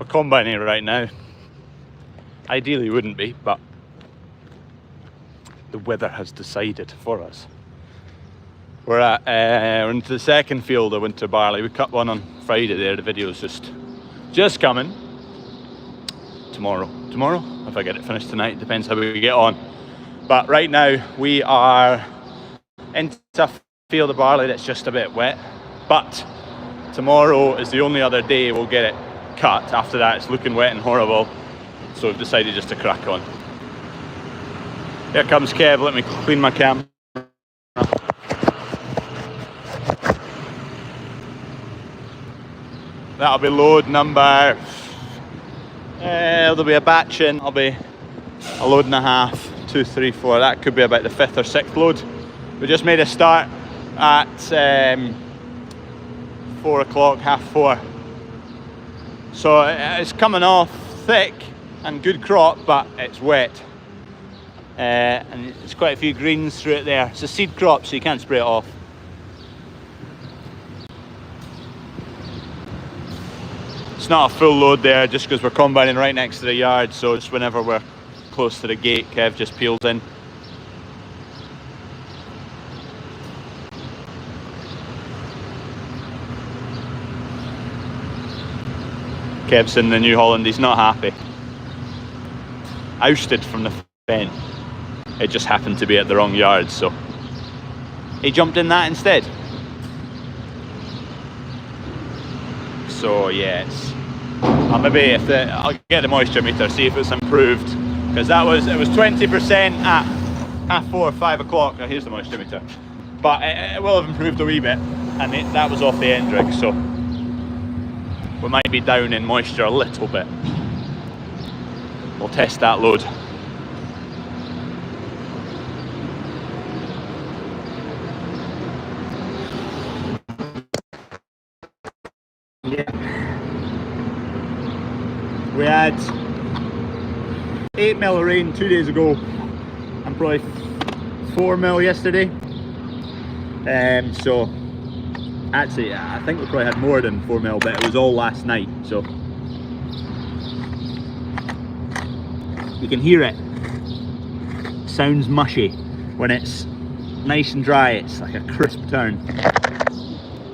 combining right now. Ideally wouldn't be, but the weather has decided for us. We're into the second field of winter barley. We cut one on Friday there. The video's just coming. Tomorrow, if I get it finished tonight, depends how we get on. But right now we are into a field of barley that's just a bit wet. But tomorrow is the only other day we'll get it cut. After that, it's looking wet and horrible. So we've decided just to crack on. Here comes Kev. Let me clean my camera. That'll be load number. There'll be a batch in. I'll be a load and a half, 2, 3, 4. That could be about the 5th or 6th load. We just made a start at 4 o'clock, half 4. So it's coming off thick and good crop, but it's wet. And there's quite a few greens through it there. It's a seed crop, so you can't spray it off. It's not a full load there, just because we're combining right next to the yard, so just whenever we're close to the gate, Kev just peels in. Kev's in the New Holland, he's not happy. Ousted from the fen. It just happened to be at the wrong yard, so he jumped in that instead. So yeah, I'll get the moisture meter, see if it's improved, because it was 20% at half 4, 5 o'clock. Now here's the moisture meter, but it will have improved a wee bit, and that was off the end rig, so we might be down in moisture a little bit. We'll test that load. Yeah. We had 8 mil of rain 2 days ago and probably 4 mil yesterday. So actually I think we probably had more than 4 mil, but it was all last night, so you can hear it. Sounds mushy when it's nice and dry. It's like a crisp turn,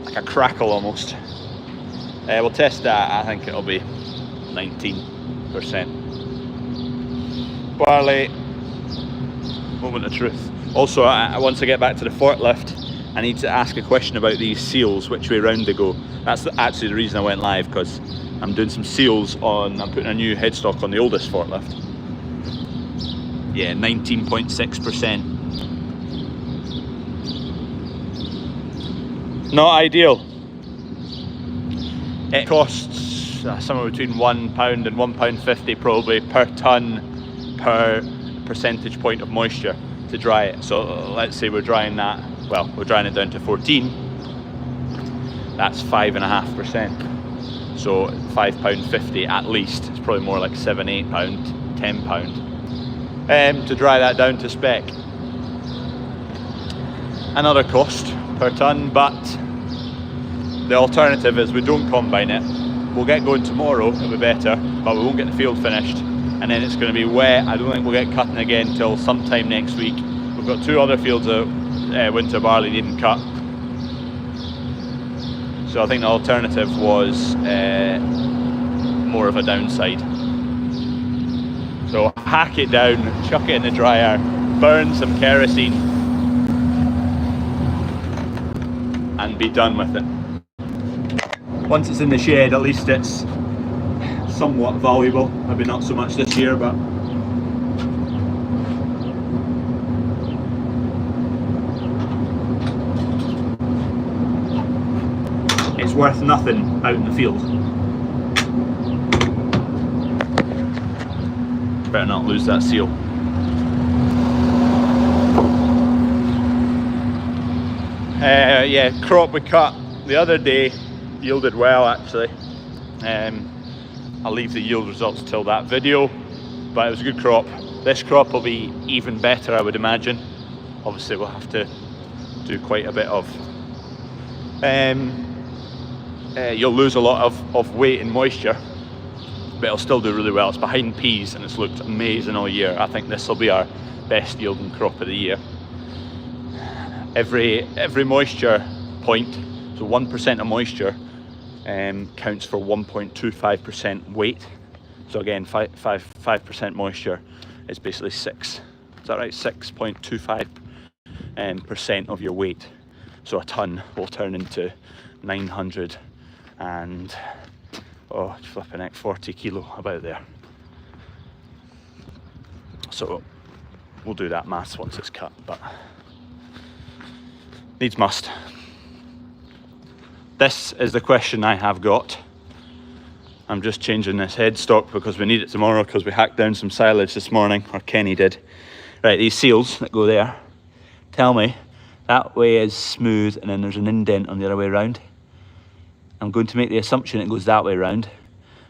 like a crackle almost. We'll test that. I think it'll be 19%. Barley, moment of truth. Also, once I get back to the forklift, I need to ask a question about these seals, which way round they go. That's actually the reason I went live, because I'm doing some seals on, I'm putting a new headstock on the oldest forklift. Yeah, 19.6%. Not ideal. It costs somewhere between £1 and £1.50 probably per tonne per percentage point of moisture to dry it. So let's say we're drying that, well, we're drying it down to 14. That's 5.5%. So £5.50 at least. It's probably more like £7, £8, £10 to dry that down to spec. Another cost per tonne, but the alternative is we don't combine it. We'll get going tomorrow, it'll be better, but we won't get the field finished, and then it's going to be wet. I don't think we'll get cutting again until sometime next week. We've got 2 other fields of winter barley needing cut. So I think the alternative was more of a downside. So hack it down, chuck it in the dryer, burn some kerosene, and be done with it. Once it's in the shed, at least it's somewhat valuable. Maybe not so much this year, but it's worth nothing out in the field. Better not lose that seal. Yeah, crop we cut the other day yielded well actually. I'll leave the yield results till that video, but it was a good crop. This crop will be even better, I would imagine. Obviously we'll have to do quite a bit of you'll lose a lot of weight and moisture, but it'll still do really well. It's behind peas and it's looked amazing all year. I think this will be our best yielding crop of the year. Every moisture point, so 1% of moisture counts for 1.25% weight. So again, 5% moisture is basically 6. Is that right? 6.25% of your weight. So a ton will turn into 900 and flipping heck, 40 kilo, about there. So we'll do that maths once it's cut, but needs must. This is the question I have got. I'm just changing this headstock because we need it tomorrow, because we hacked down some silage this morning, or Kenny did. Right, these seals that go there, tell me, that way is smooth and then there's an indent on the other way around. I'm going to make the assumption it goes that way round.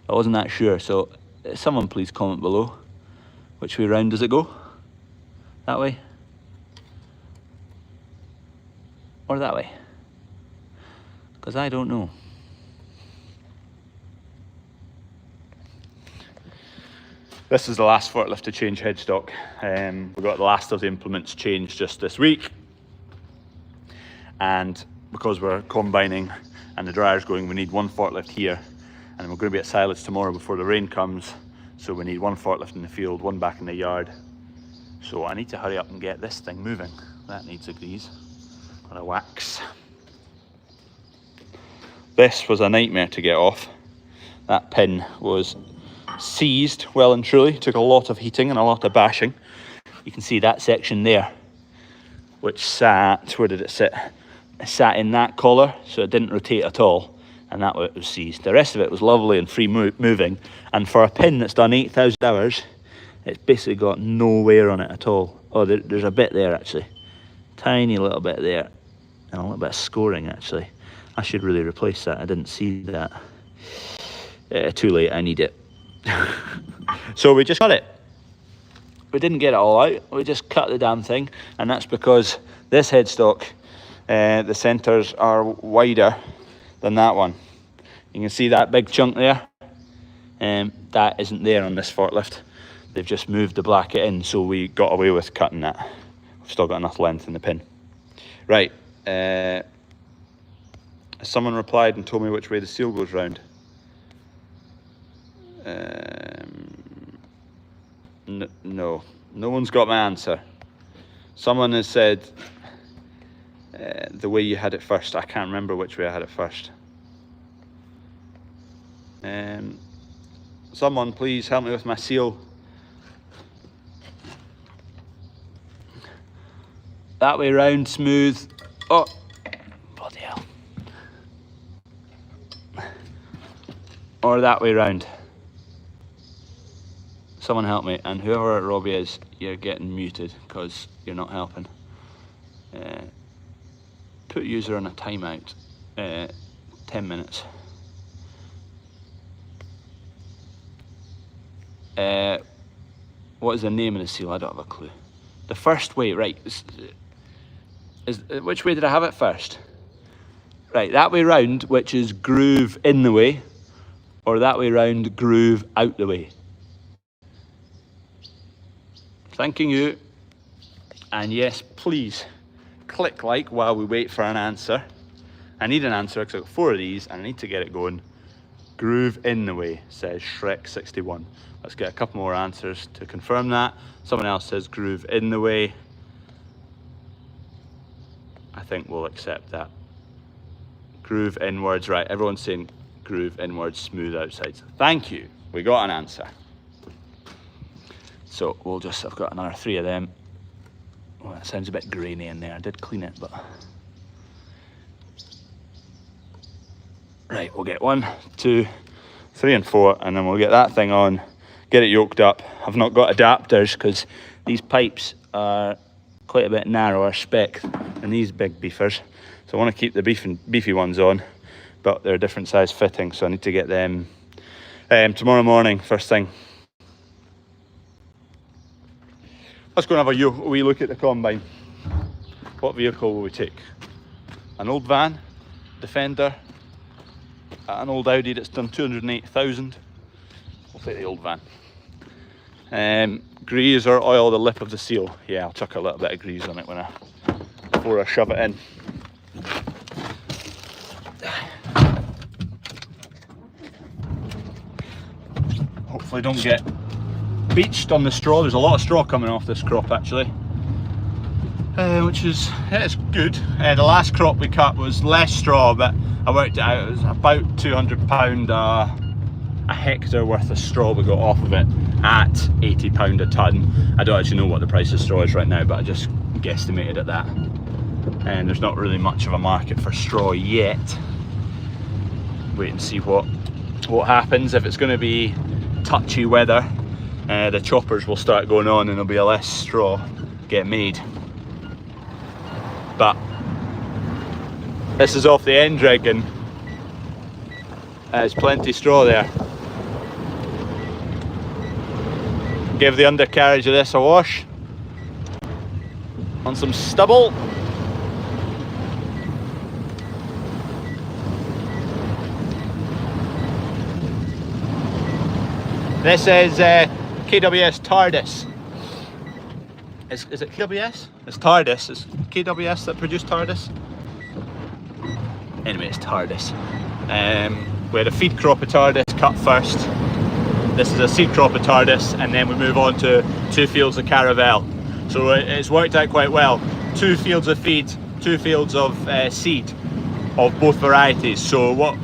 I wasn't that sure, so someone please comment below. Which way round does it go? That way? Or that way? Because I don't know. This is the last forklift to change headstock. We got the last of the implements changed just this week. And because we're combining and the dryer's going, we need one forklift here. And we're going to be at silage tomorrow before the rain comes. So we need one forklift in the field, one back in the yard. So I need to hurry up and get this thing moving. That needs a grease or a wax. This was a nightmare to get off. That pin was seized well and truly. Took a lot of heating and a lot of bashing. You can see that section there, which sat, where did it sit? It sat in that collar, so it didn't rotate at all, and that way it was seized. The rest of it was lovely and free moving, and for a pin that's done 8,000 hours, it's basically got no wear on it at all. Oh, there's a bit there actually. Tiny little bit there, and a little bit of scoring actually. I should really replace that, I didn't see that. Too late, I need it. So we just cut it. We didn't get it all out, we just cut the damn thing, and that's because this headstock, the centers are wider than that one. You can see that big chunk there, that isn't there on this forklift. They've just moved the bracket in, so we got away with cutting that. We've still got enough length in the pin. Right, someone replied and told me which way the seal goes round. No one's got my answer. Someone has said the way you had it first. I can't remember which way I had it first. Someone please help me with my seal. That way round, smooth. Oh, bloody hell. Or that way round. Someone help me, and whoever Robbie is, you're getting muted because you're not helping. Put user on a timeout. 10 minutes. What is the name of the seal? I don't have a clue. The first way, right, which way did I have it first? Right, that way round, which is groove in the way, or that way round, groove out the way. Thanking you. And yes, please click like while we wait for an answer. I need an answer because I've got 4 of these and I need to get it going. Groove in the way, says Shrek61. Let's get a couple more answers to confirm that. Someone else says groove in the way. I think we'll accept that. Groove inwards, right, everyone's saying groove inwards, smooth outsides. Thank you, we got an answer. So we'll just, I've got another 3 of them. Well, that sounds a bit grainy in there. I did clean it, but. Right, we'll get 1, 2, 3 and 4, and then we'll get that thing on, get it yoked up. I've not got adapters because these pipes are quite a bit narrower spec than these big beefers. So I want to keep the beefy ones on, but they're a different size fitting, so I need to get them tomorrow morning, first thing. Let's go and have a wee look at the combine. What vehicle will we take? An old van, Defender, an old Audi that's done 208,000. We'll take the old van. Grease or oil the lip of the seal. Yeah, I'll chuck a little bit of grease on it before I shove it in. Hopefully don't get beached on the straw. There's a lot of straw coming off this crop actually, which is it's good. The last crop we cut was less straw, but I worked it out, it was about £200 a hectare worth of straw we got off of it at £80 a tonne. I don't actually know what the price of straw is right now, but I just guesstimated at that. And there's not really much of a market for straw yet. Wait and see what happens. If it's going to be touchy weather, the choppers will start going on and there'll be a less straw get made. But this is off the end rig and there's plenty of straw there. Give the undercarriage of this a wash on some stubble. This is KWS TARDIS. Is it KWS? It's TARDIS. It's KWS that produced TARDIS. Anyway, it's TARDIS. We had a feed crop of TARDIS cut first. This is a seed crop of TARDIS, and then we move on to 2 fields of Caravelle. So it's worked out quite well. 2 fields of feed, 2 fields of seed of both varieties. So what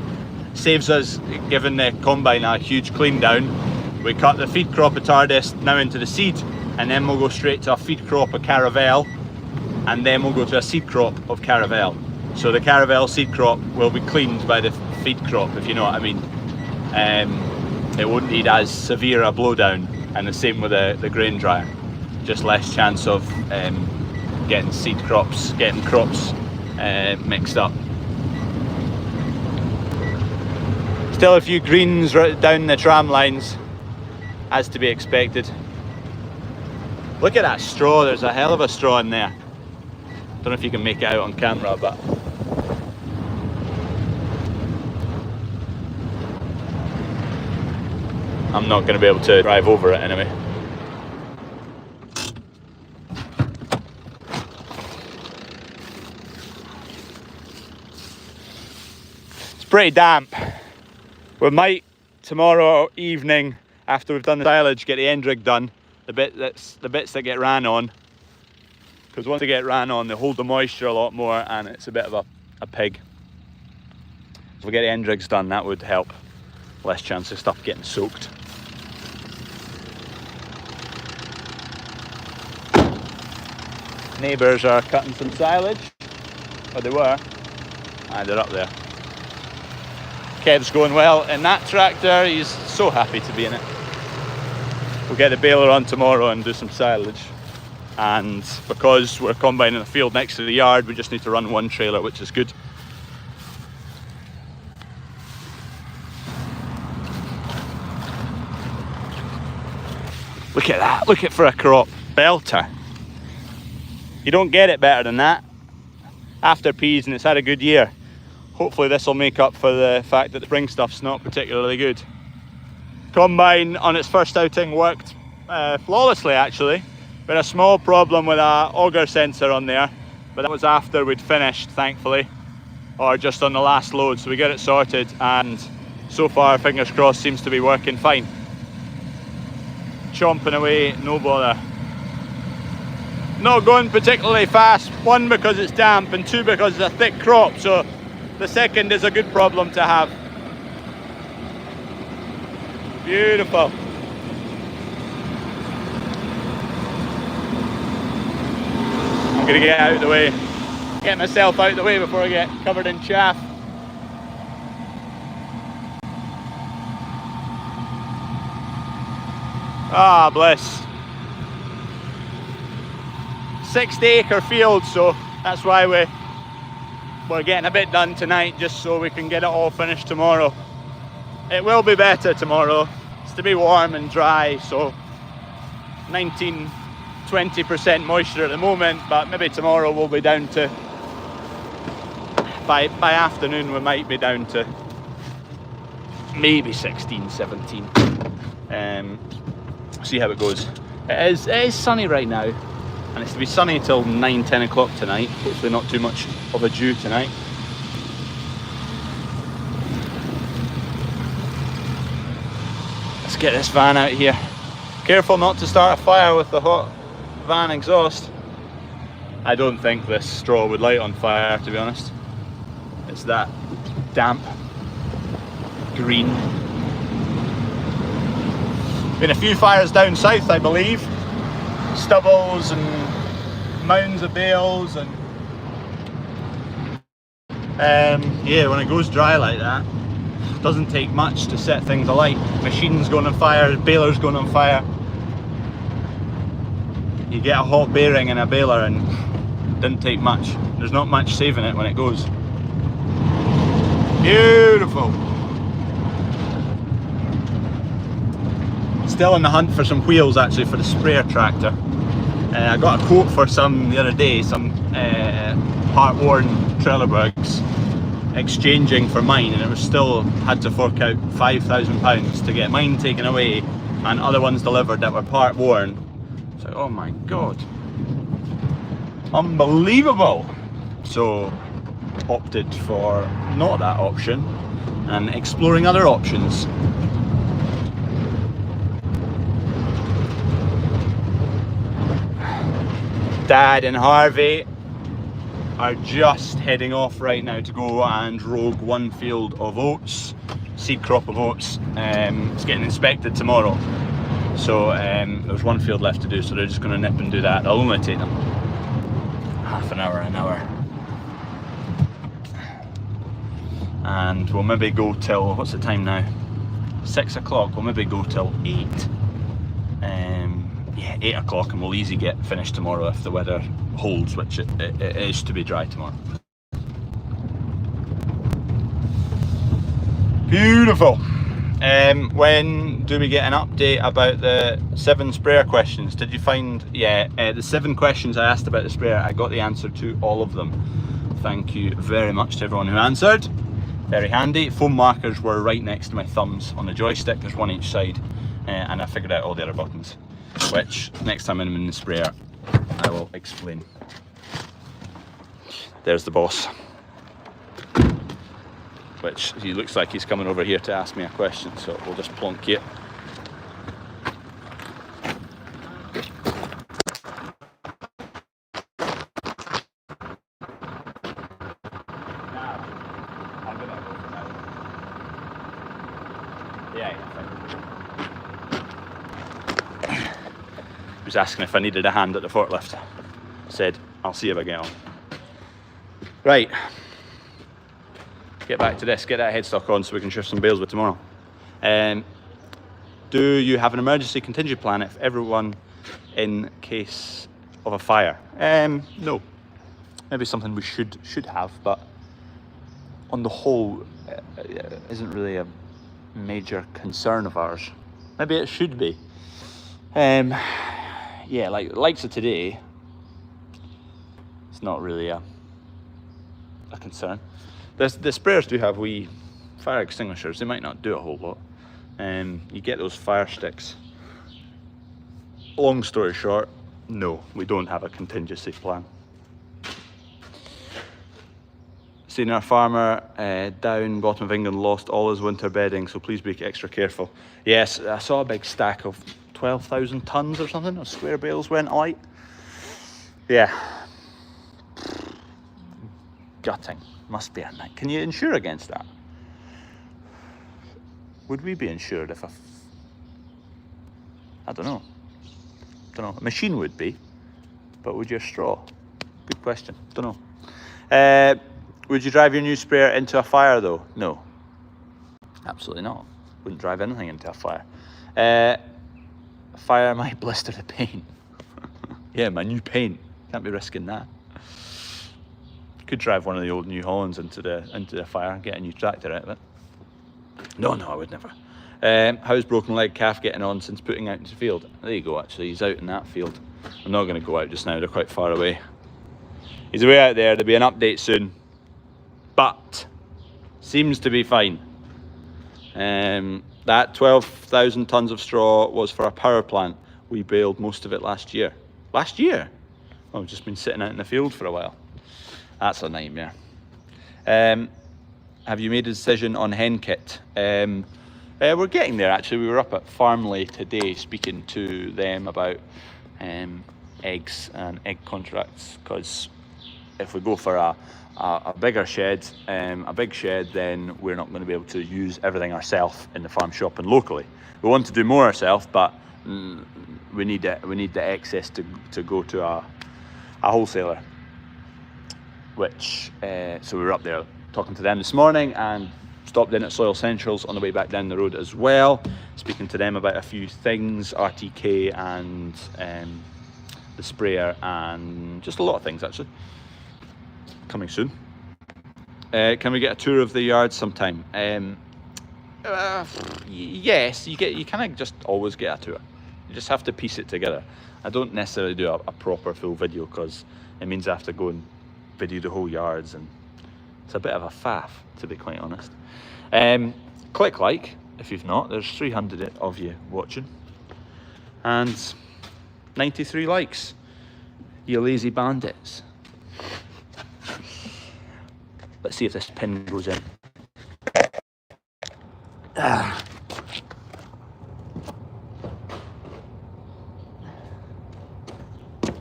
saves us, giving the combine a huge clean down, we cut the feed crop of TARDIS now into the seed, and then we'll go straight to a feed crop of Caravelle, and then we'll go to a seed crop of Caravelle. So the Caravelle seed crop will be cleaned by the feed crop, if you know what I mean. It won't need as severe a blowdown, and the same with the grain dryer. Just less chance of getting crops mixed up. Still a few greens right down the tram lines, as to be expected. Look at that straw, there's a hell of a straw in there. Don't know if you can make it out on camera, but I'm not going to be able to drive over it anyway. It's pretty damp. We might tomorrow evening, after we've done the silage, get the end rig done. The bits that get ran on, because once they get ran on, they hold the moisture a lot more, and it's a bit of a pig. If we get the end rigs done, that would help. Less chance of stuff getting soaked. Neighbours are cutting some silage, or they were, and they're up there. Kev's going well in that tractor, he's so happy to be in it. We'll get the baler on tomorrow and do some silage, and because we're combining a field next to the yard, we just need to run 1 trailer, which is good. Look at that, look at for a crop, belter. You don't get it better than that after peas, and it's had a good year. Hopefully this will make up for the fact that the spring stuff's not particularly good. Combine on its first outing worked flawlessly actually. We had a small problem with our auger sensor on there, but that was after we'd finished, thankfully, or just on the last load, so we got it sorted, and so far, fingers crossed, seems to be working fine. Chomping away, no bother. Not going particularly fast, 1 because it's damp, and 2 because it's a thick crop, so the second is a good problem to have. Beautiful. I'm gonna get out of the way, get myself out of the way before I get covered in chaff. Ah, bliss. 60-acre field, so that's why we're getting a bit done tonight, just so we can get it all finished tomorrow. It will be better tomorrow. It's to be warm and dry, so 19-20% moisture at the moment, but maybe tomorrow we'll be down to, by afternoon we might be down to maybe 16-17. See how it goes. It is sunny right now, and it's to be sunny till 9-10 o'clock tonight. Hopefully not too much of a dew tonight. Let's get this van out here. Careful not to start a fire with the hot van exhaust. I don't think this straw would light on fire, to be honest. It's that damp green. Been a few fires down south, I believe. Stubbles and mounds of bales, and yeah, when it goes dry like that, it doesn't take much to set things alight. Machines going on fire, balers going on fire. You get a hot bearing in a baler and it didn't take much. There's not much saving it when it goes. Beautiful. Still on the hunt for some wheels actually for the sprayer tractor. I got a quote for some the other day, some part-worn Trelleborgs exchanging for mine, and it was still had to fork out £5,000 to get mine taken away and other ones delivered that were part-worn. It's like, oh my god, unbelievable. So opted for not that option and exploring other options. Dad and Harvey are just heading off right now to go and rogue one field of oats, seed crop of oats. It's getting inspected tomorrow, so there's one field left to do, so they're just going to nip and do that. It'll only take them half an hour, and we'll maybe go till, what's the time now, 6 o'clock. We'll maybe go till 8. Yeah, 8 o'clock, and we'll easy get finished tomorrow if the weather holds, which it is to be dry tomorrow. Beautiful. When do we get an update about the 7 sprayer questions? Did you find, yeah, the 7 questions I asked about the sprayer, I got the answer to all of them. Thank you very much to everyone who answered. Very handy. Foam markers were right next to my thumbs on the joystick. There's one each side, and I figured out all the other buttons, which next time I'm in the sprayer I will explain. There's the boss, which he looks like he's coming over here to ask me a question, so we'll just plonk it. Was asking if I needed a hand at the forklift. Said, I'll see if I get on. Right, get back to this, get that headstock on so we can shift some bales with tomorrow. Do you have an emergency contingency plan if everyone in case of a fire? No. Maybe something we should have, but on the whole, isn't really a major concern of ours. Maybe it should be. Yeah, like likes of today, it's not really a concern. The sprayers do have wee fire extinguishers. They might not do a whole lot. You get those fire sticks. Long story short, no, we don't have a contingency plan. Seen our farmer down bottom of England lost all his winter bedding, so please be extra careful. Yes, I saw a big stack of 12,000 tons or something of square bales went alight. Yeah. Gutting. Must be a night. Can you insure against that? Would we be insured if I don't know. A machine would be, but would your straw? Good question. Don't know. Would you drive your new sprayer into a fire though? No. Absolutely not. Wouldn't drive anything into a fire. Fire might blister the paint. Yeah, my new paint. Can't be risking that. Could drive one of the old New Hollands into the fire and get a new tractor out of it. No, I would never. How's broken leg calf getting on since putting out into the field? There you go, actually, he's out in that field. I'm not going to go out just now, they're quite far away. He's away out there, there'll be an update soon. But, seems to be fine. that 12,000 tons of straw was for a power plant. We baled most of it last year. Last year? Oh, I've just been sitting out in the field for a while. That's a nightmare. Have you made a decision on hen kit? We're getting there actually. We were up at Barley today speaking to them about eggs and egg contracts, because if we go for a bigger shed, a big shed, then we're not going to be able to use everything ourselves in the farm shop and locally. We want to do more ourselves, but we need the excess to go to a wholesaler. Which so we were up there talking to them this morning and stopped in at Soil Essentials on the way back down the road as well, speaking to them about a few things, RTK and the sprayer and just a lot of things actually. Coming soon. Can we get a tour of the yard sometime? Yes, you kind of just always get a tour. You just have to piece it together. I don't necessarily do a proper full video because it means I have to go and video the whole yards, and it's a bit of a faff, to be quite honest. Click like if you've not. There's 300 of you watching and 93 likes, you lazy bandits. Let's see if this pin goes in.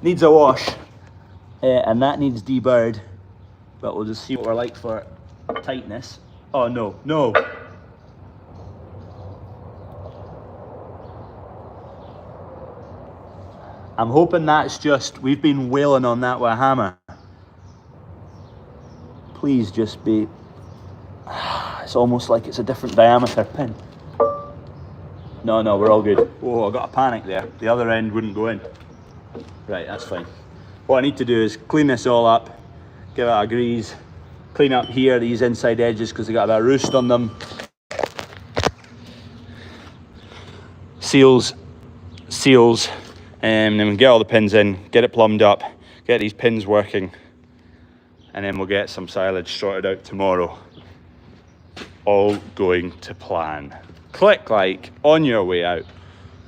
Needs a wash, and that needs deburred, but we'll just see what we're like for tightness. Oh no, no. I'm hoping that's just, we've been wailing on that with a hammer. Please just be, it's almost like it's a different diameter pin. No, we're all good. Whoa, I got a panic there. The other end wouldn't go in. Right, that's fine. What I need to do is clean this all up, give it a grease, clean up here, these inside edges, because they got a bit of roost on them. Seals, and then we get all the pins in, get it plumbed up, get these pins working, and then we'll get some silage sorted out tomorrow. All going to plan. Click like on your way out.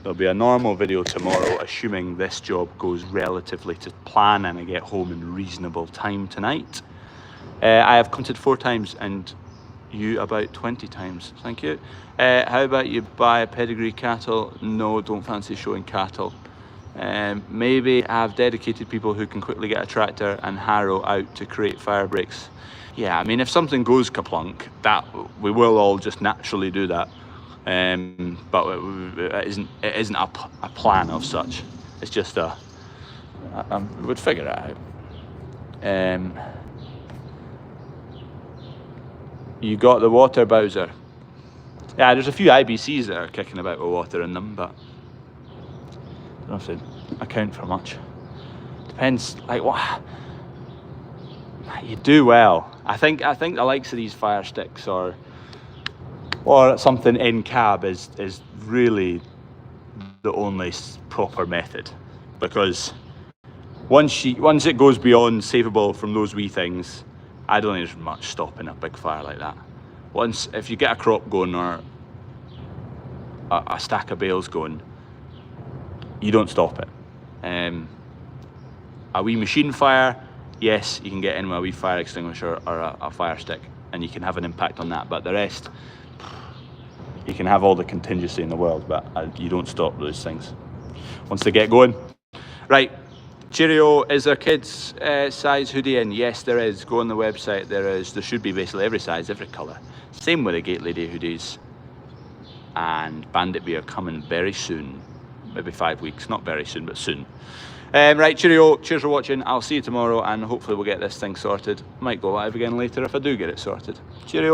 There'll be a normal video tomorrow, assuming this job goes relatively to plan and I get home in reasonable time tonight. I have counted 4 times and you about 20 times. Thank you. How about you buy a pedigree cattle? No, don't fancy showing cattle. Maybe have dedicated people who can quickly get a tractor and harrow out to create fire breaks. Yeah, I mean, if something goes kaplunk, that we will all just naturally do that. But it isn't a plan of such. It's just we would figure it out. You got the water, Bowser? Yeah, there's a few IBCs that are kicking about with water in them, but I don't have to account for much. Depends, like what you do well. I think the likes of these fire sticks or something in cab is really the only proper method, because once it goes beyond savable from those wee things, I don't think there's much stopping a big fire like that. If you get a crop going or a stack of bales going, you don't stop it. A wee machine fire, yes, you can get in with a wee fire extinguisher or a fire stick and you can have an impact on that, but the rest, you can have all the contingency in the world, but you don't stop those things once they get going. Right, cheerio. Is there kids size hoodie in? Yes, there is. Go on the website. There should be basically every size, every colour. Same with the Gate Lady hoodies. And Bandit Beer coming very soon. Maybe 5 weeks, not very soon, but soon. Right, cheerio. Cheers for watching. I'll see you tomorrow and hopefully we'll get this thing sorted. Might go live again later if I do get it sorted. Cheerio.